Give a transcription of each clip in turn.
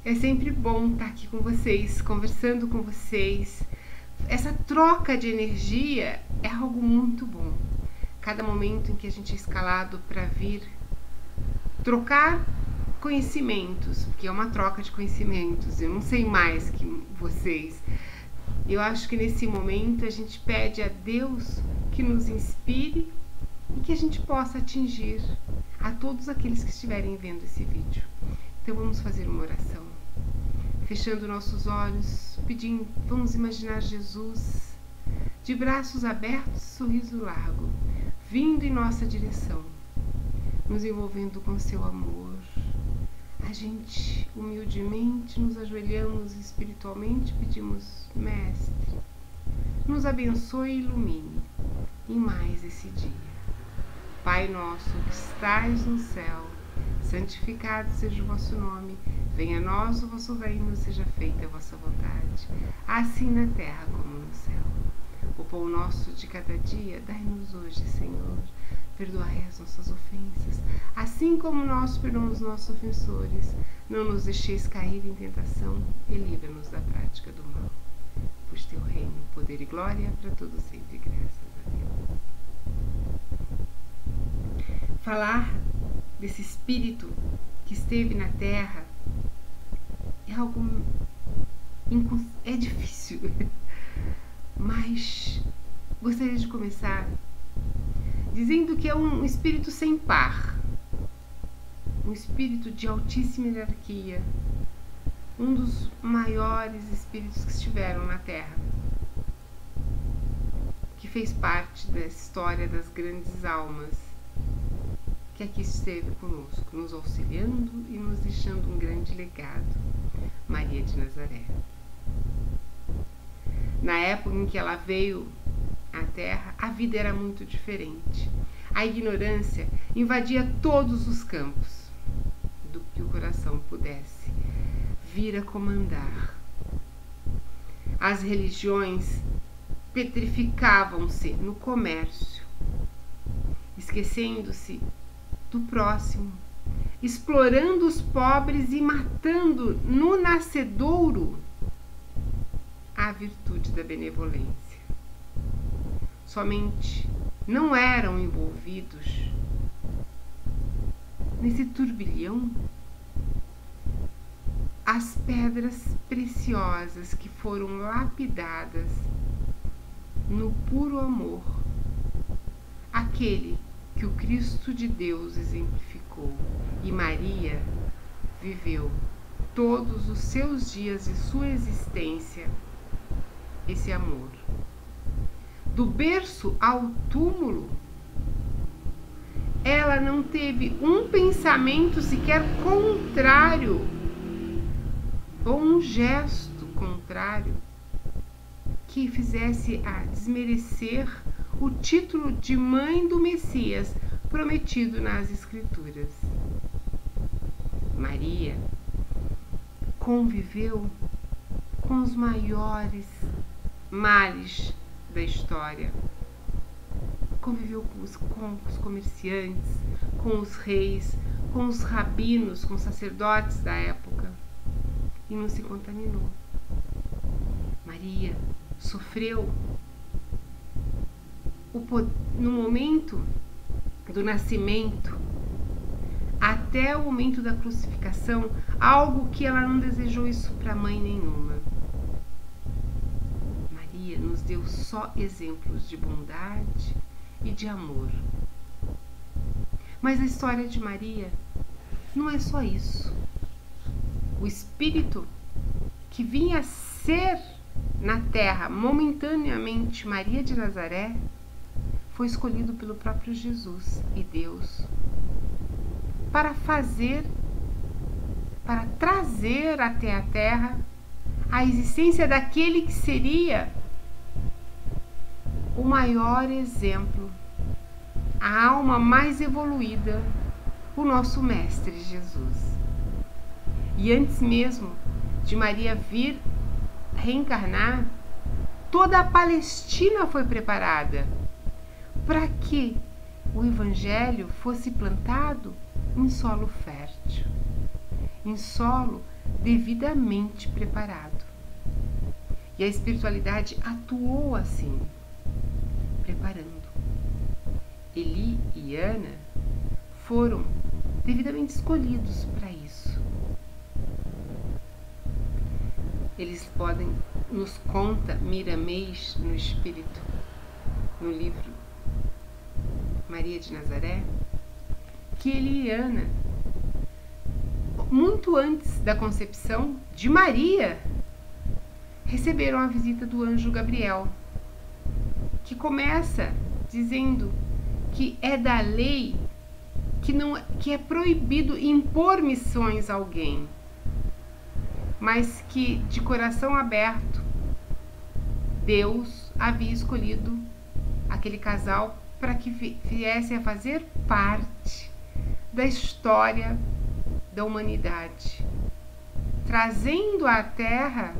É sempre bom estar aqui com vocês, conversando com vocês. Essa troca de energia é algo muito bom. Cada momento em que a gente é escalado para vir trocar conhecimentos, porque é uma troca de conhecimentos. Eu não sei mais que vocês. Eu acho que nesse momento a gente pede a Deus que nos inspire e que a gente possa atingir a todos aqueles que estiverem vendo esse vídeo. Então vamos fazer uma oração. Fechando nossos olhos, pedindo, vamos imaginar Jesus de braços abertos, sorriso largo, vindo em nossa direção, nos envolvendo com seu amor. A gente humildemente nos ajoelhamos espiritualmente, pedimos, Mestre, nos abençoe e ilumine em mais esse dia. Pai nosso que estais no céu, santificado seja o vosso nome, venha a nós o vosso reino, seja feita a vossa vontade, assim na terra como no céu. O pão nosso de cada dia, dai-nos hoje, Senhor. Perdoai as nossas ofensas, assim como nós perdoamos os nossos ofensores. Não nos deixeis cair em tentação e livra-nos da prática do mal. Pois teu reino, poder e glória para todos sempre, graças a Deus. Falar desse espírito que esteve na terra é algo é difícil, mas gostaria de começar dizendo que é um espírito sem par, um espírito de altíssima hierarquia, um dos maiores espíritos que estiveram na Terra, que fez parte da história das grandes almas, que aqui esteve conosco, nos auxiliando e nos deixando um grande legado, Maria de Nazaré. Na época em que ela veio à Terra, a vida era muito diferente. A ignorância invadia todos os campos do que o coração pudesse vir a comandar. As religiões petrificavam-se no comércio, esquecendo-se do próximo, explorando os pobres e matando no nascedouro a virtude da benevolência. Somente não eram envolvidos nesse turbilhão as pedras preciosas que foram lapidadas no puro amor, aquele que o Cristo de Deus exemplificou, e Maria viveu todos os seus dias de sua existência esse amor. Do berço ao túmulo, ela não teve um pensamento sequer contrário, ou um gesto contrário, que fizesse a desmerecer o título de mãe do Messias prometido nas Escrituras. Maria conviveu com os maiores males da história. Conviveu com os comerciantes, com os reis, com os rabinos, com os sacerdotes da época, e não se contaminou. Maria sofreu no momento do nascimento até o momento da crucificação, algo que ela não desejou isso para mãe nenhuma. Maria nos deu só exemplos de bondade e de amor. Mas a história de Maria não é só isso. O Espírito que vinha ser na terra momentaneamente Maria de Nazaré foi escolhido pelo próprio Jesus e Deus para trazer até a terra a existência daquele que seria o maior exemplo, a alma mais evoluída, o nosso Mestre Jesus. E antes mesmo de Maria vir reencarnar, toda a Palestina foi preparada para que o Evangelho fosse plantado em solo fértil, em solo devidamente preparado. E a espiritualidade atuou assim, preparando. Eli e Ana foram devidamente escolhidos para isso. Eles podem, nos conta Miramês no Espírito, no livro Maria de Nazaré, que Eli e Ana, muito antes da concepção de Maria, receberam a visita do anjo Gabriel, que começa dizendo que é da lei que é proibido impor missões a alguém, mas que de coração aberto Deus havia escolhido aquele casal para que viesse a fazer parte da história da humanidade, trazendo à Terra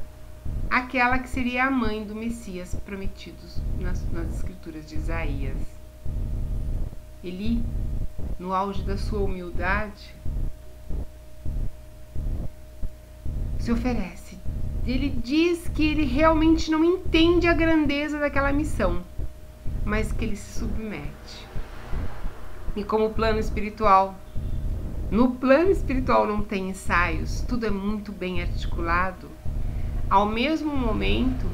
aquela que seria a mãe do Messias prometido nas escrituras de Isaías. Eli, no auge da sua humildade, se oferece. Ele diz que ele realmente não entende a grandeza daquela missão, mas que ele se submete. E como plano espiritual, no plano espiritual não tem ensaios, tudo é muito bem articulado. Ao mesmo momento,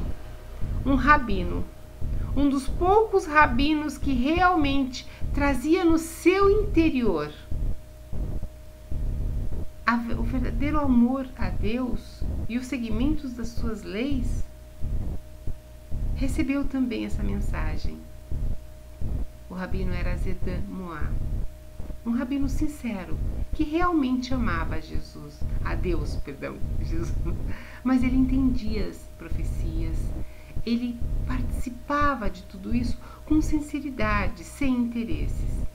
um rabino, um dos poucos rabinos que realmente trazia no seu interior o verdadeiro amor a Deus e os seguimentos das suas leis, recebeu também essa mensagem. O rabino era Azedan Moá, um rabino sincero, que realmente amava Jesus, Jesus, mas ele entendia as profecias, ele participava de tudo isso com sinceridade, sem interesses.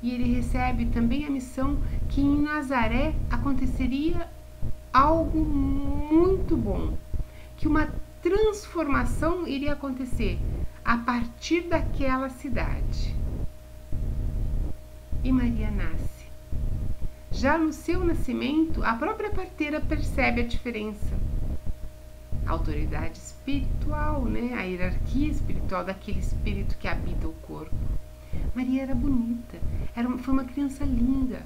E ele recebe também a missão que em Nazaré aconteceria algo muito bom, que uma transformação iria acontecer a partir daquela cidade. E Maria nasce. Já no seu nascimento, a própria parteira percebe a diferença. A autoridade espiritual, a hierarquia espiritual daquele espírito que habita o corpo. Maria era bonita, foi uma criança linda,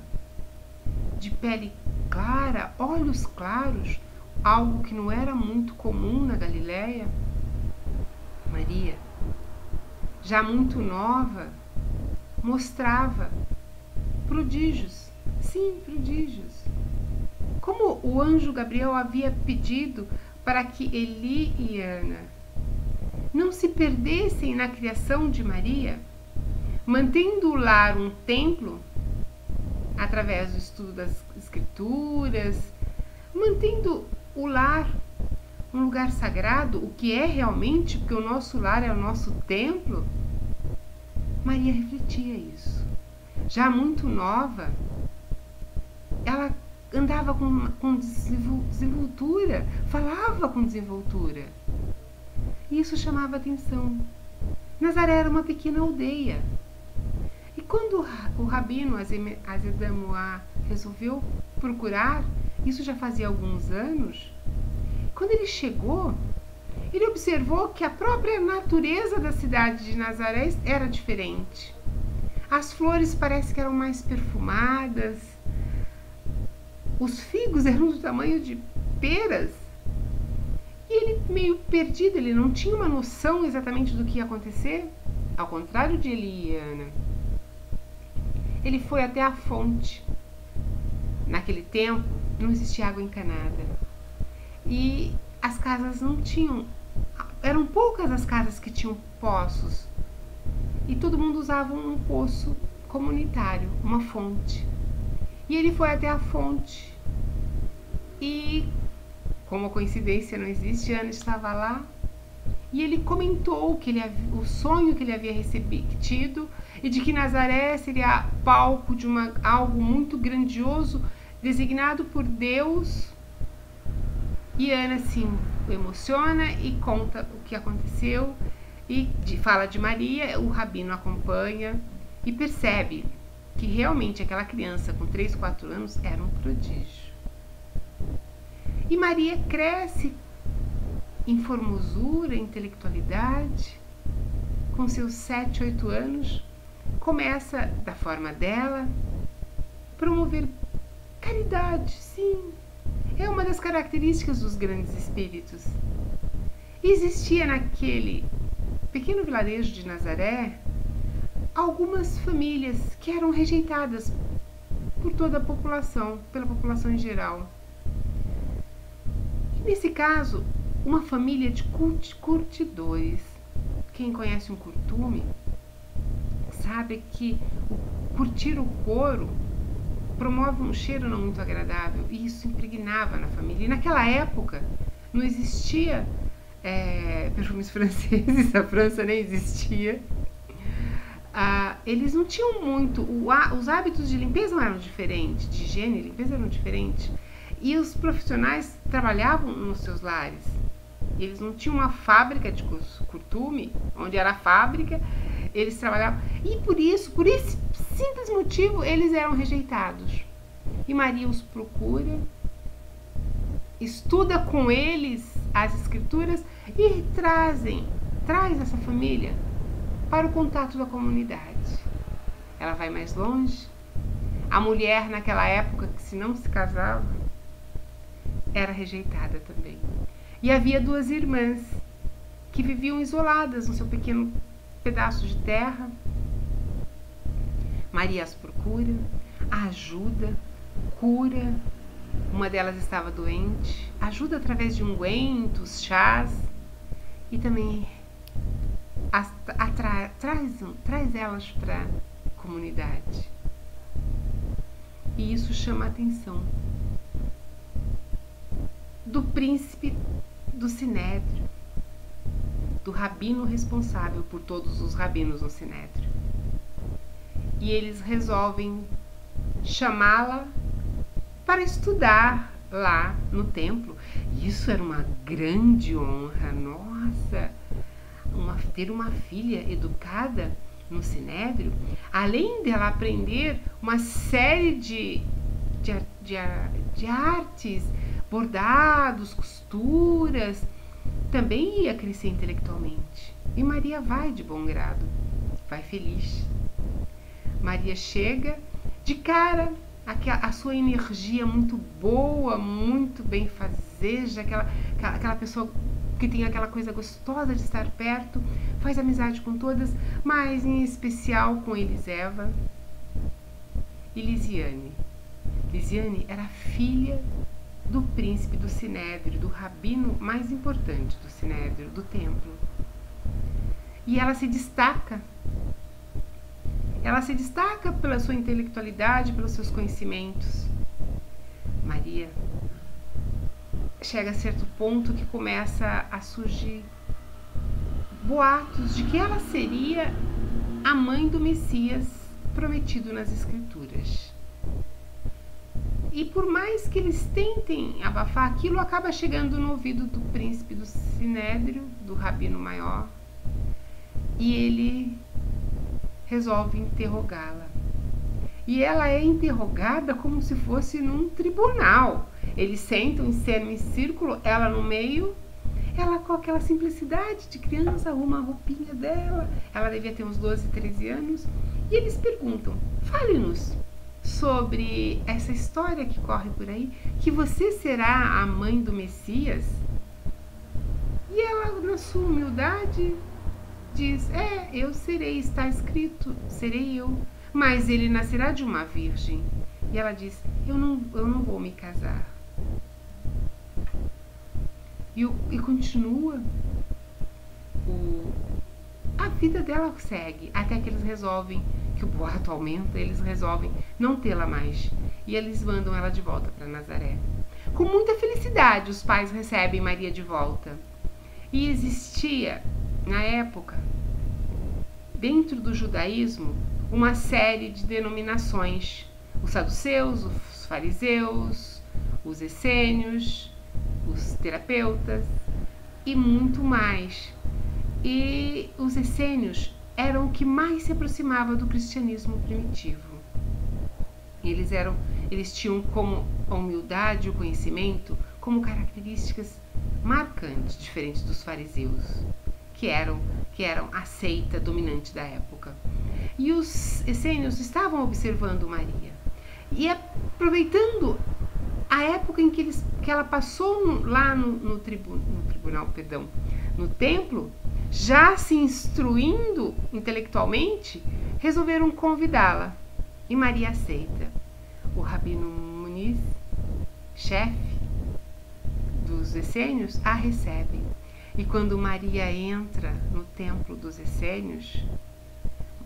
de pele clara, olhos claros, algo que não era muito comum na Galileia. Maria, já muito nova, mostrava prodígios, sim, prodígios. Como o anjo Gabriel havia pedido para que Eli e Ana não se perdessem na criação de Maria, mantendo o lar um templo, através do estudo das escrituras, mantendo o lar um lugar sagrado, o que é realmente, porque o nosso lar é o nosso templo. Maria refletia isso. Já muito nova, ela andava com desenvoltura, falava com desenvoltura. E isso chamava atenção. Nazaré era uma pequena aldeia. E quando o rabino Azedan Moá resolveu procurar, isso já fazia alguns anos, quando ele chegou, ele observou que a própria natureza da cidade de Nazaré era diferente. As flores parece que eram mais perfumadas, os figos eram do tamanho de peras. E ele, meio perdido, ele não tinha uma noção exatamente do que ia acontecer, ao contrário de Eli e Ana. Ele foi até a fonte. Naquele tempo, não existia água encanada. E as casas não tinham... Eram poucas as casas que tinham poços. E todo mundo usava um poço comunitário, uma fonte. E ele foi até a fonte. E, como a coincidência não existe, Ana estava lá. E ele comentou que o sonho que ele havia tido e de que Nazaré seria palco de algo muito grandioso designado por Deus. E Ana se emociona e conta o que aconteceu e fala de Maria. O rabino acompanha e percebe que realmente aquela criança com 3, 4 anos era um prodígio. E Maria cresce em formosura, intelectualidade. Com seus 7, 8 anos, começa, da forma dela, promover caridade. Sim, é uma das características dos grandes espíritos. Existia naquele pequeno vilarejo de Nazaré algumas famílias que eram rejeitadas por toda a população, pela população em geral. E nesse caso, uma família de curtidores. Quem conhece um curtume sabe que curtir o couro promove um cheiro não muito agradável, e isso impregnava na família. E naquela época não existia perfumes franceses, a França nem existia. Eles não tinham muito, os hábitos de limpeza não eram diferentes, de higiene e limpeza eram diferentes, e os profissionais trabalhavam nos seus lares. Eles não tinham uma fábrica de curtume, onde era a fábrica, eles trabalhavam. E por esse simples motivo, eles eram rejeitados. E Maria os procura, estuda com eles as escrituras e traz essa família para o contato da comunidade. Ela vai mais longe. A mulher naquela época, que se não se casava, era rejeitada também. E havia 2 irmãs que viviam isoladas no seu pequeno pedaço de terra. Maria as procura, a ajuda, cura. Uma delas estava doente, ajuda através de ungüentos, chás, e também traz elas para a comunidade. E isso chama a atenção do príncipe do Sinédrio, do rabino responsável por todos os rabinos no Sinédrio. E eles resolvem chamá-la para estudar lá no templo. Isso era uma grande honra. Nossa, ter uma filha educada no Sinédrio, além dela aprender uma série de artes, bordados, costuras, também ia crescer intelectualmente. E Maria vai de bom grado, vai feliz. Maria chega de cara, a sua energia muito boa, muito benfazeja, aquela pessoa que tem aquela coisa gostosa de estar perto, faz amizade com todas, mas em especial com Eliseva e Lisiane. Lisiane era filha do príncipe do Sinédrio, do rabino mais importante do Sinédrio, do templo. E ela se destaca. Ela se destaca pela sua intelectualidade, pelos seus conhecimentos. Maria chega a certo ponto que começa a surgir boatos de que ela seria a mãe do Messias prometido nas Escrituras. E por mais que eles tentem abafar, aquilo acaba chegando no ouvido do príncipe do Sinédrio, do rabino maior, e ele resolve interrogá-la. E ela é interrogada como se fosse num tribunal. Eles sentam em semicírculo, ela no meio, ela com aquela simplicidade de criança, arruma a roupinha dela, ela devia ter uns 12, 13 anos, e eles perguntam: fale-nos sobre essa história que corre por aí, que você será a mãe do Messias. E ela, na sua humildade, diz: eu serei, está escrito, serei eu, mas ele nascerá de uma virgem. E ela diz: eu não vou me casar. E continua, a vida dela segue, até que eles resolvem, que o boato aumenta, eles resolvem não tê-la mais. E eles mandam ela de volta para Nazaré. Com muita felicidade, os pais recebem Maria de volta. E existia, na época, dentro do judaísmo, uma série de denominações: os saduceus, os fariseus, os essênios, os terapeutas e muito mais. E os essênios eram o que mais se aproximava do cristianismo primitivo. Eles tinham como a humildade e o conhecimento como características marcantes, diferentes dos fariseus, que eram a seita dominante da época. E os essênios estavam observando Maria e aproveitando a época em que ela passou lá no templo, já se instruindo intelectualmente, resolveram convidá-la. E Maria aceita. O Rabino Muniz, chefe dos essênios, a recebe. E quando Maria entra no templo dos essênios,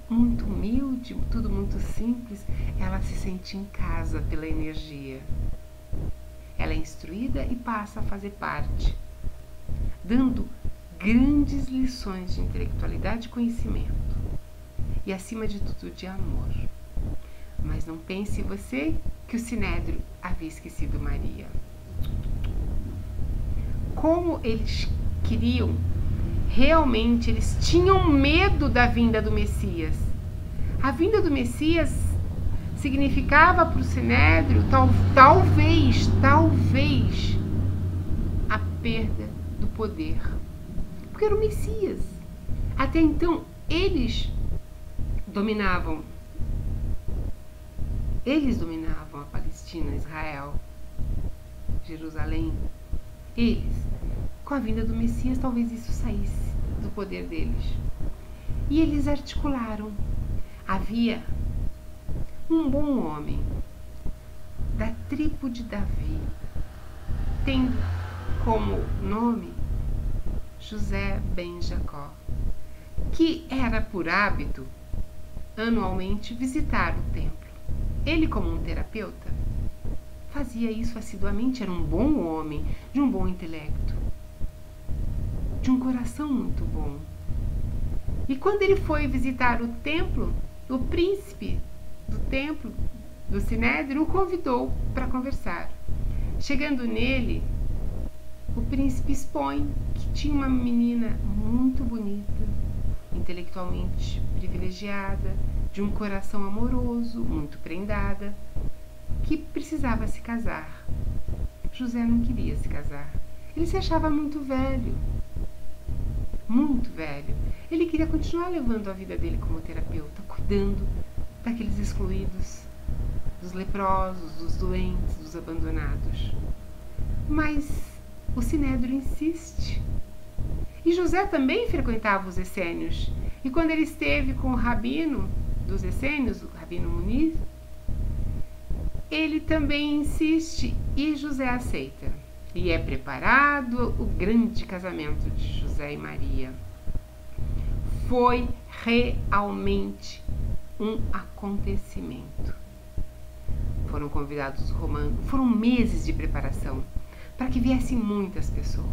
muito humilde, tudo muito simples, ela se sente em casa pela energia. Ela é instruída e passa a fazer parte, dando grandes lições de intelectualidade e conhecimento. E acima de tudo de amor. Mas não pense você que o Sinédrio havia esquecido Maria. Como eles queriam, realmente eles tinham medo da vinda do Messias. A vinda do Messias significava para o Sinédrio talvez a perda do poder. Porque era o Messias. Até então eles dominavam a Palestina, Israel, Jerusalém. Eles, com a vinda do Messias, talvez isso saísse do poder deles. E eles articularam. Havia um bom homem da tribo de Davi, tendo como nome José ben Jacó, que era por hábito anualmente visitar o templo. Ele, como um terapeuta, fazia isso assiduamente. Era um bom homem, de um bom intelecto, de um coração muito bom. E quando ele foi visitar o templo, o príncipe do templo, do Sinédrio, o convidou para conversar. Chegando nele, o príncipe expõe que tinha uma menina muito bonita, intelectualmente privilegiada, de um coração amoroso, muito prendada, que precisava se casar. José não queria se casar. Ele se achava muito velho. Muito velho. Ele queria continuar levando a vida dele como terapeuta, cuidando daqueles excluídos, dos leprosos, dos doentes, dos abandonados. Mas o Sinédrio insiste. E José também frequentava os essênios. E quando ele esteve com o rabino dos essênios, o Rabino Muniz, ele também insiste e José aceita. E é preparado o grande casamento de José e Maria. Foi realmente um acontecimento. Foram convidados os romanos, foram meses de preparação para que viessem muitas pessoas.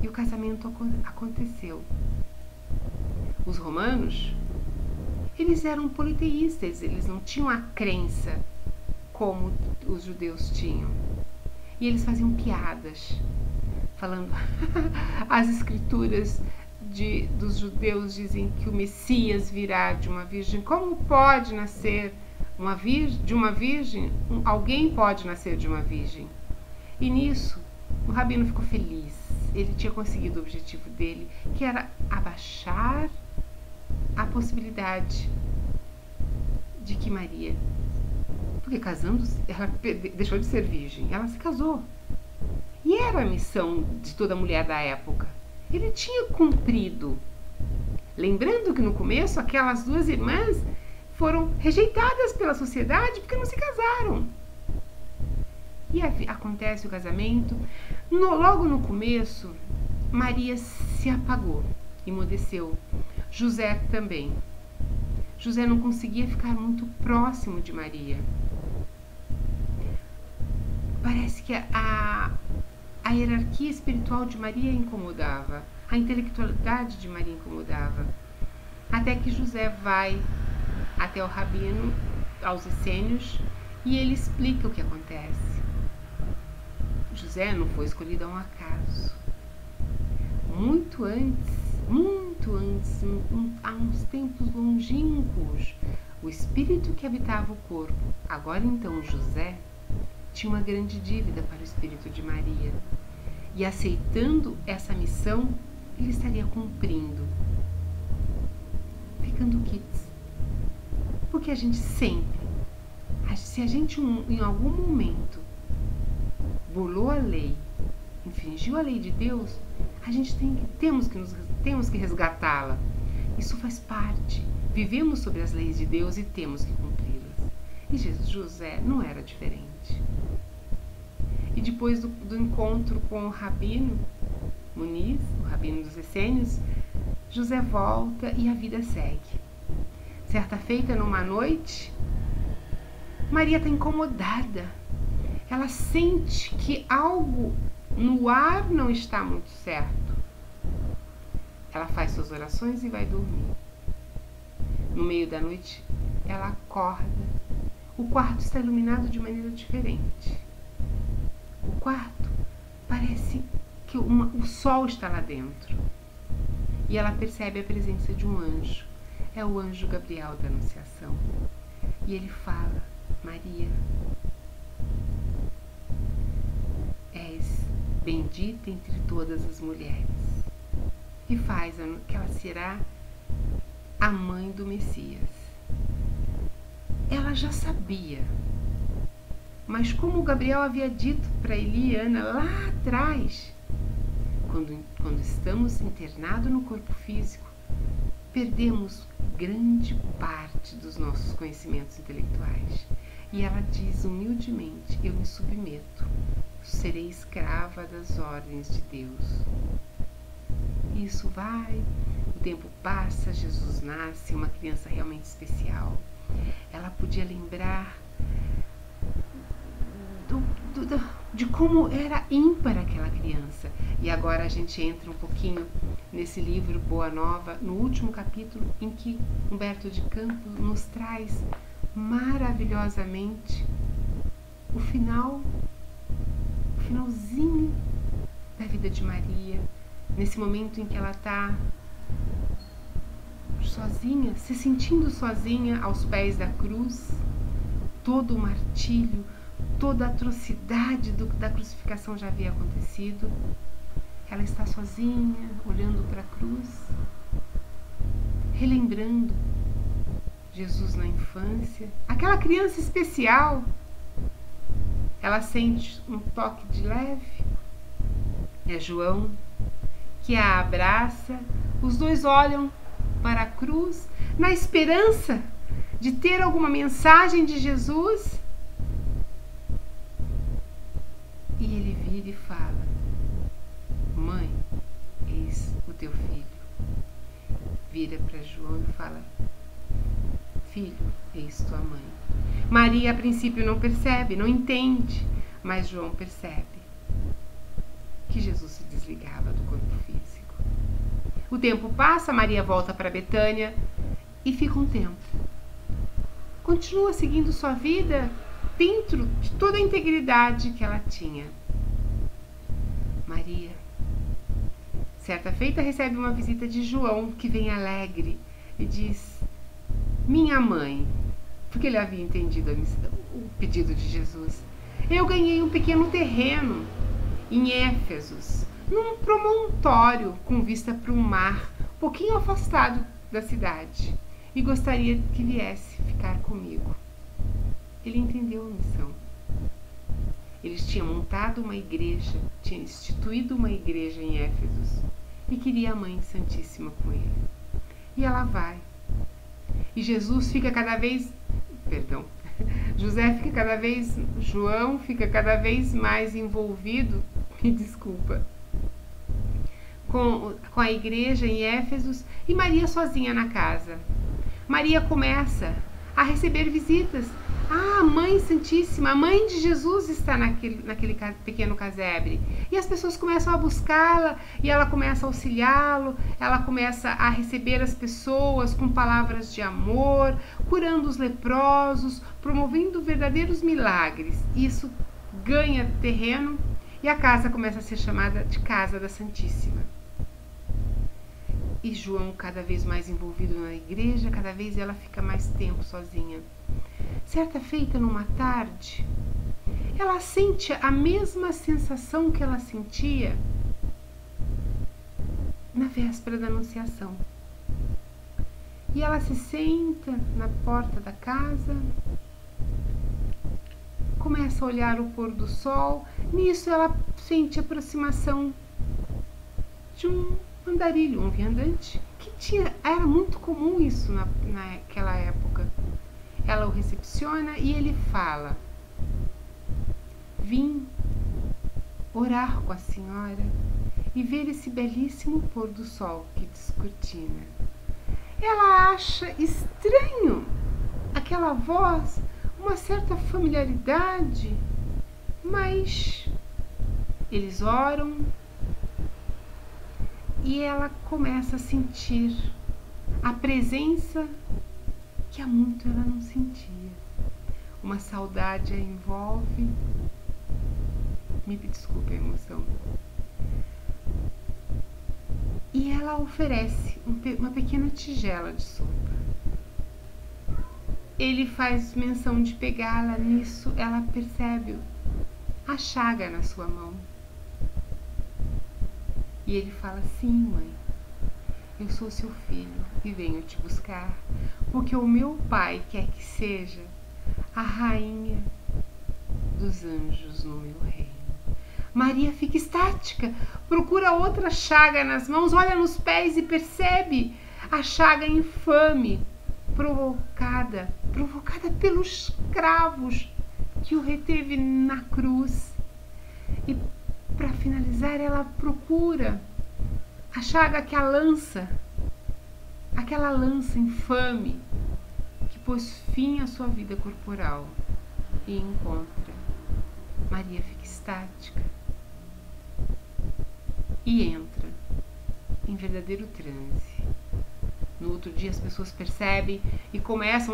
E o casamento aconteceu. Os romanos, eles eram politeístas, eles não tinham a crença como os judeus tinham. E eles faziam piadas, falando as escrituras dos judeus dizem que o Messias virá de uma virgem. Como pode nascer de uma virgem? Alguém pode nascer de uma virgem. E nisso, o rabino ficou feliz. Ele tinha conseguido o objetivo dele, que era abaixar a possibilidade de que Maria, porque casando-se, ela deixou de ser virgem, ela se casou. E era a missão de toda mulher da época. Ele tinha cumprido. Lembrando que no começo aquelas duas irmãs foram rejeitadas pela sociedade porque não se casaram. E acontece o casamento. Logo no começo, Maria se apagou, emudeceu. José também. José não conseguia ficar muito próximo de Maria. Parece que a hierarquia espiritual de Maria incomodava, a intelectualidade de Maria incomodava. Até que José vai até o rabino, aos essênios, e ele explica o que acontece. José não foi escolhido a um acaso. Muito antes, há uns tempos longínquos, o espírito que habitava o corpo, agora então José, tinha uma grande dívida para o espírito de Maria. E aceitando essa missão, ele estaria cumprindo, ficando quites. Porque a gente sempre, se a gente em algum momento burlou a lei, infringiu a lei de Deus, a gente temos que resgatá-la. Isso faz parte. Vivemos sobre as leis de Deus e temos que cumpri-las. E José não era diferente. E depois do encontro com o Rabino Muniz, o Rabino dos Essênios, José volta e a vida segue. Certa feita, numa noite, Maria está incomodada. Ela sente que algo no ar não está muito certo. Ela faz suas orações e vai dormir. No meio da noite, ela acorda. O quarto está iluminado de maneira diferente. O quarto parece que o sol está lá dentro. E ela percebe a presença de um anjo. É o anjo Gabriel da Anunciação. E ele fala: Maria, és bendita entre todas as mulheres. E faz que ela será a mãe do Messias. Ela já sabia, mas como Gabriel havia dito para Eliana lá atrás, quando estamos internados no corpo físico, perdemos grande parte dos nossos conhecimentos intelectuais. E ela diz humildemente: eu me submeto, serei escrava das ordens de Deus. Isso vai, o tempo passa, Jesus nasce, uma criança realmente especial. Ela podia lembrar de como era ímpar aquela criança. E agora a gente entra um pouquinho nesse livro Boa Nova, no último capítulo, em que Humberto de Campos nos traz maravilhosamente o finalzinho da vida de Maria, nesse momento em que ela está sozinha, se sentindo sozinha aos pés da cruz, todo o martírio, toda a atrocidade da crucificação já havia acontecido. Ela está sozinha, olhando para a cruz, relembrando Jesus na infância, aquela criança especial. Ela sente um toque de leve. É João que a abraça. Os dois olham para a cruz na esperança de ter alguma mensagem de Jesus. E ele vira e fala: mãe, eis o teu filho. Vira para João e fala: filho, eis tua mãe. Maria a princípio não percebe, não entende, mas João percebe que Jesus se desligava do corpo físico. O tempo passa, Maria volta para Betânia e fica um tempo. Continua seguindo sua vida dentro de toda a integridade que ela tinha. Maria, certa feita, recebe uma visita de João, que vem alegre e diz: minha mãe, porque ele havia entendido o pedido de Jesus, eu ganhei um pequeno terreno em Éfesos, num promontório com vista para o mar, um pouquinho afastado da cidade, e gostaria que viesse ficar comigo. Ele entendeu a missão. Eles tinham montado uma igreja, tinham instituído uma igreja em Éfesos e queria a Mãe Santíssima com ele. E ela vai. E Jesus fica cada vez, João fica cada vez mais envolvido, me desculpa, com a igreja em Éfesos, e Maria sozinha na casa. Maria começa a receber visitas. Ah, a Mãe Santíssima, a Mãe de Jesus está naquele pequeno casebre. E as pessoas começam a buscá-la, e ela começa a auxiliá-lo, ela começa a receber as pessoas com palavras de amor, curando os leprosos, promovendo verdadeiros milagres. Isso ganha terreno e a casa começa a ser chamada de Casa da Santíssima. E João, cada vez mais envolvido na igreja, cada vez ela fica mais tempo sozinha. Certa feita, numa tarde, ela sente a mesma sensação que ela sentia na véspera da Anunciação. E ela se senta na porta da casa, começa a olhar o pôr do sol. Nisso ela sente a aproximação de um andarilho, um viandante, que era muito comum isso naquela época. Ela o recepciona e ele fala: vim orar com a senhora e ver esse belíssimo pôr do sol que descortina. Ela acha estranho aquela voz, uma certa familiaridade, mas eles oram e ela começa a sentir a presença que há muito ela não sentia. Uma saudade a envolve. Me desculpe a emoção. E ela oferece uma pequena tigela de sopa. Ele faz menção de pegá-la. Nisso ela percebe a chaga na sua mão. E ele fala: sim, mãe, eu sou seu filho e venho te buscar, porque o meu pai quer que seja a rainha dos anjos no meu reino. Maria fica estática, procura outra chaga nas mãos, olha nos pés e percebe a chaga infame, provocada pelos cravos que o reteve na cruz. E para finalizar, ela procura a chaga que a lança, aquela lança infame que pôs fim à sua vida corporal, e encontra. Maria fica estática e entra em verdadeiro transe. No outro dia as pessoas percebem e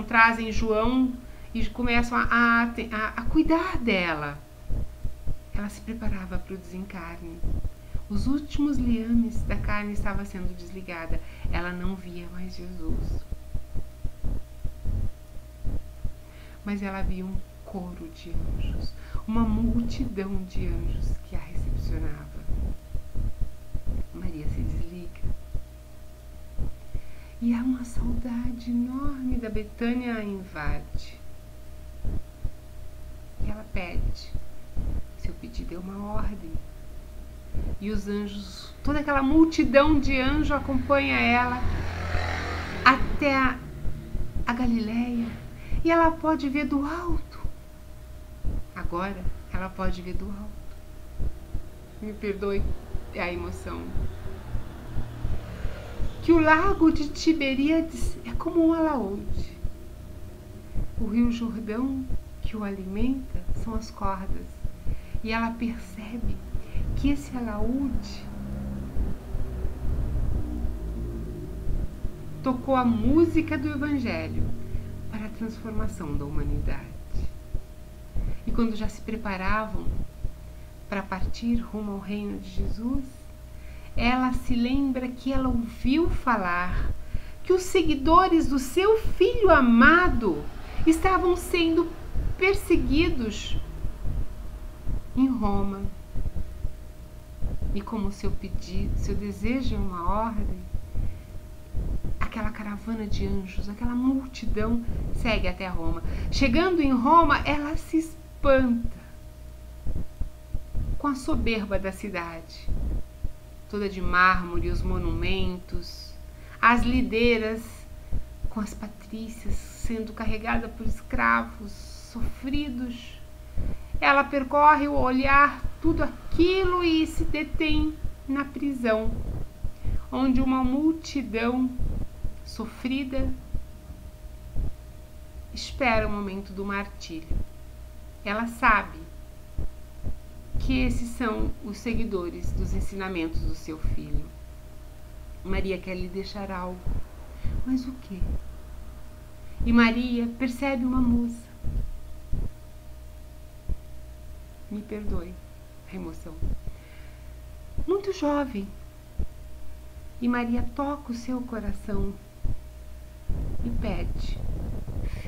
trazem João e começam a cuidar dela. Ela se preparava para o desencarne. Os últimos liames da carne estavam sendo desligada. Ela não via mais Jesus. Mas ela via um coro de anjos, uma multidão de anjos que a recepcionava. Maria se desliga. E há uma saudade enorme da Betânia a invade. E ela pede. Seu pedido é uma ordem. E os anjos, toda aquela multidão de anjos acompanha ela até a Galileia. E ela pode ver do alto. Agora ela pode ver do alto. Me perdoe a emoção. Que o lago de Tiberíades é como um alaúde. O rio Jordão que o alimenta são as cordas. E ela percebe que esse alaúde tocou a música do Evangelho para a transformação da humanidade. E quando já se preparavam para partir rumo ao reino de Jesus, ela se lembra que ela ouviu falar que os seguidores do seu filho amado estavam sendo perseguidos em Roma. E como seu desejo é uma ordem, aquela caravana de anjos, aquela multidão segue até Roma. Chegando em Roma, ela se espanta com a soberba da cidade, toda de mármore, os monumentos, as lideiras com as patrícias sendo carregadas por escravos sofridos. Ela percorre o olhar tudo aquilo e se detém na prisão, onde uma multidão sofrida espera o momento do martírio. Ela sabe que esses são os seguidores dos ensinamentos do seu filho. Maria quer lhe deixar algo, mas o quê? E Maria percebe uma moça. Me perdoe a emoção. Muito jovem. E Maria toca o seu coração e pede: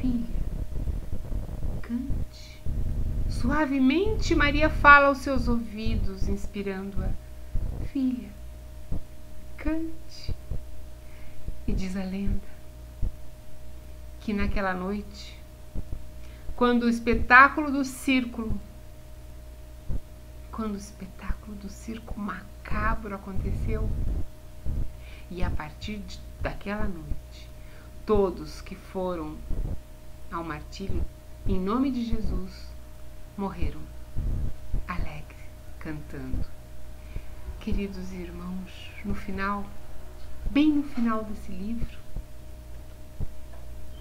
filha, cante, Suavemente Maria fala aos seus ouvidos, inspirando-a: filha, cante. E diz a lenda que naquela noite, quando o espetáculo do circo macabro aconteceu, e a partir daquela noite, todos que foram ao martírio em nome de Jesus morreram alegres, cantando. Queridos irmãos, no final, bem no final desse livro,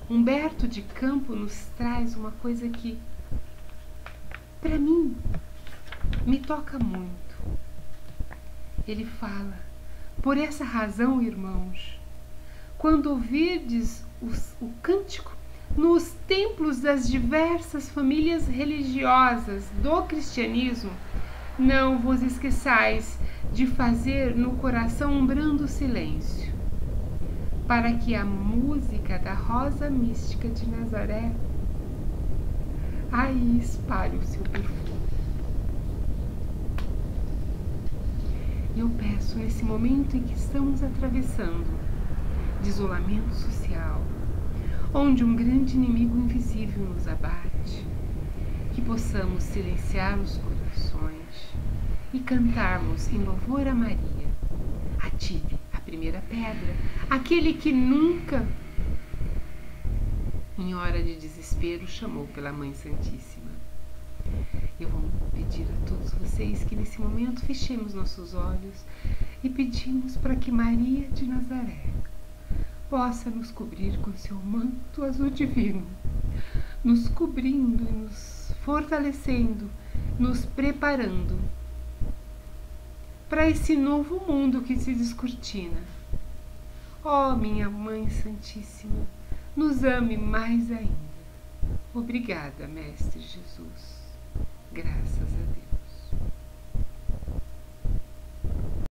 Humberto de Campos nos traz uma coisa que, para mim, me toca muito. Ele fala: por essa razão, irmãos, quando ouvirdes o cântico nos templos das diversas famílias religiosas do cristianismo, não vos esqueçais de fazer no coração um brando silêncio, para que a música da rosa mística de Nazaré aí espalhe o seu perfume. Eu peço, nesse momento em que estamos atravessando de isolamento social, onde um grande inimigo invisível nos abate, que possamos silenciar os corações e cantarmos em louvor a Maria: atire a primeira pedra, aquele que nunca, em hora de desespero, chamou pela Mãe Santíssima. Eu vou pedir a todos vocês que nesse momento fechemos nossos olhos e pedimos para que Maria de Nazaré possa nos cobrir com seu manto azul divino, nos cobrindo e nos fortalecendo, nos preparando para esse novo mundo que se descortina. Ó, minha Mãe Santíssima, nos ame mais ainda. Obrigada, Mestre Jesus. Graças a Deus.